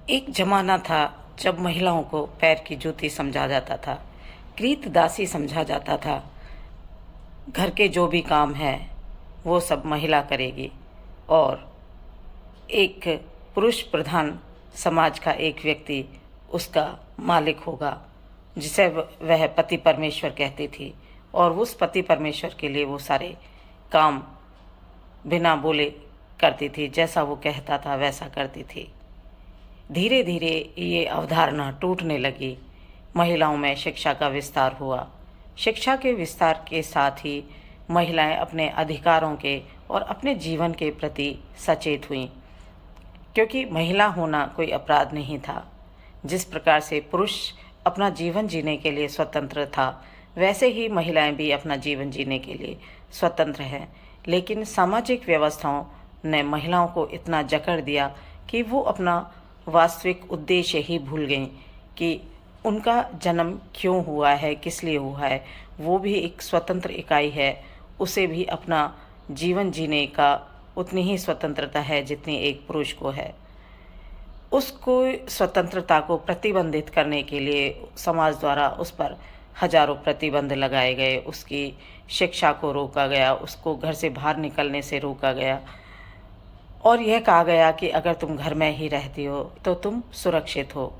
एक ज़माना था जब महिलाओं को पैर की जूती समझा जाता था, कृतदासी समझा जाता था। घर के जो भी काम है वो सब महिला करेगी और एक पुरुष प्रधान समाज का एक व्यक्ति उसका मालिक होगा, जिसे वह पति परमेश्वर कहती थी। और उस पति परमेश्वर के लिए वो सारे काम बिना बोले करती थी, जैसा वो कहता था वैसा करती थी। धीरे धीरे ये अवधारणा टूटने लगी। महिलाओं में शिक्षा का विस्तार हुआ। शिक्षा के विस्तार के साथ ही महिलाएं अपने अधिकारों के और अपने जीवन के प्रति सचेत हुईं, क्योंकि महिला होना कोई अपराध नहीं था। जिस प्रकार से पुरुष अपना जीवन जीने के लिए स्वतंत्र था, वैसे ही महिलाएं भी अपना जीवन जीने के लिए स्वतंत्र हैं। लेकिन सामाजिक व्यवस्थाओं ने महिलाओं को इतना जकड़ दिया कि वो अपना वास्तविक उद्देश्य ही भूल गईं कि उनका जन्म क्यों हुआ है, किस लिए हुआ है। वो भी एक स्वतंत्र इकाई है, उसे भी अपना जीवन जीने का उतनी ही स्वतंत्रता है जितनी एक पुरुष को है। उसको स्वतंत्रता को प्रतिबंधित करने के लिए समाज द्वारा उस पर हजारों प्रतिबंध लगाए गए। उसकी शिक्षा को रोका गया, उसको घर से बाहर निकलने से रोका गया और यह कहा गया कि अगर तुम घर में ही रहती हो तो तुम सुरक्षित हो।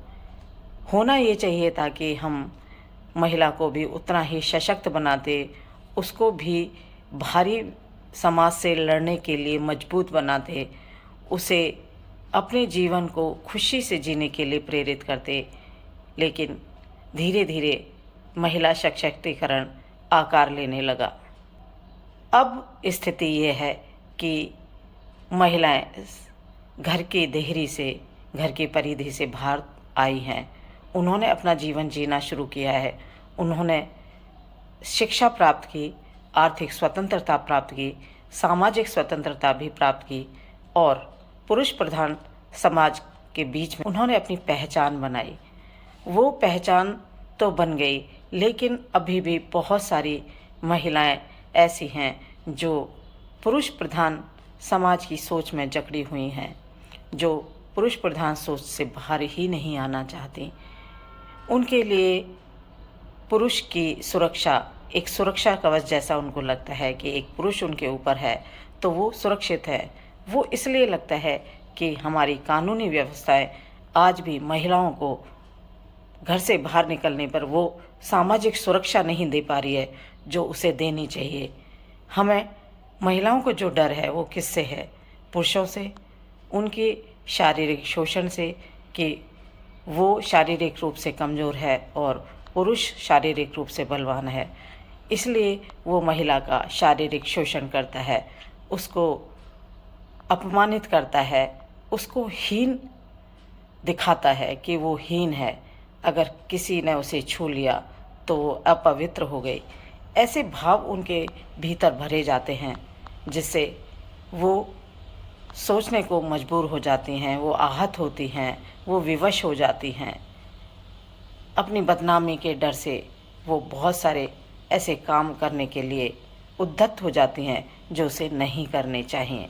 होना ये चाहिए था कि हम महिला को भी उतना ही सशक्त बनाते, उसको भी भारी समाज से लड़ने के लिए मजबूत बनाते, उसे अपने जीवन को खुशी से जीने के लिए प्रेरित करते। लेकिन धीरे धीरे महिला सशक्तिकरण आकार लेने लगा। अब स्थिति ये है कि महिलाएं घर की देहरी से, घर की परिधि से बाहर आई हैं। उन्होंने अपना जीवन जीना शुरू किया है। उन्होंने शिक्षा प्राप्त की, आर्थिक स्वतंत्रता प्राप्त की, सामाजिक स्वतंत्रता भी प्राप्त की और पुरुष प्रधान समाज के बीच में उन्होंने अपनी पहचान बनाई। वो पहचान तो बन गई, लेकिन अभी भी बहुत सारी महिलाएं ऐसी हैं जो पुरुष प्रधान समाज की सोच में जकड़ी हुई हैं, जो पुरुष प्रधान सोच से बाहर ही नहीं आना चाहती। उनके लिए पुरुष की सुरक्षा एक सुरक्षा कवच जैसा उनको लगता है कि एक पुरुष उनके ऊपर है तो वो सुरक्षित है। वो इसलिए लगता है कि हमारी कानूनी व्यवस्थाएं आज भी महिलाओं को घर से बाहर निकलने पर वो सामाजिक सुरक्षा नहीं दे पा रही है जो उसे देनी चाहिए। हमें महिलाओं को जो डर है वो किससे है? पुरुषों से, उनके शारीरिक शोषण से कि वो शारीरिक रूप से कमज़ोर है और पुरुष शारीरिक रूप से बलवान है, इसलिए वो महिला का शारीरिक शोषण करता है, उसको अपमानित करता है, उसको हीन दिखाता है कि वो हीन है। अगर किसी ने उसे छू लिया तो वो अपवित्र हो गई। ऐसे भाव उनके भीतर भरे जाते हैं जिससे वो सोचने को मजबूर हो जाती हैं, वो आहत होती हैं, वो विवश हो जाती हैं। अपनी बदनामी के डर से वो बहुत सारे ऐसे काम करने के लिए उद्यत हो जाती हैं जो उसे नहीं करने चाहिए।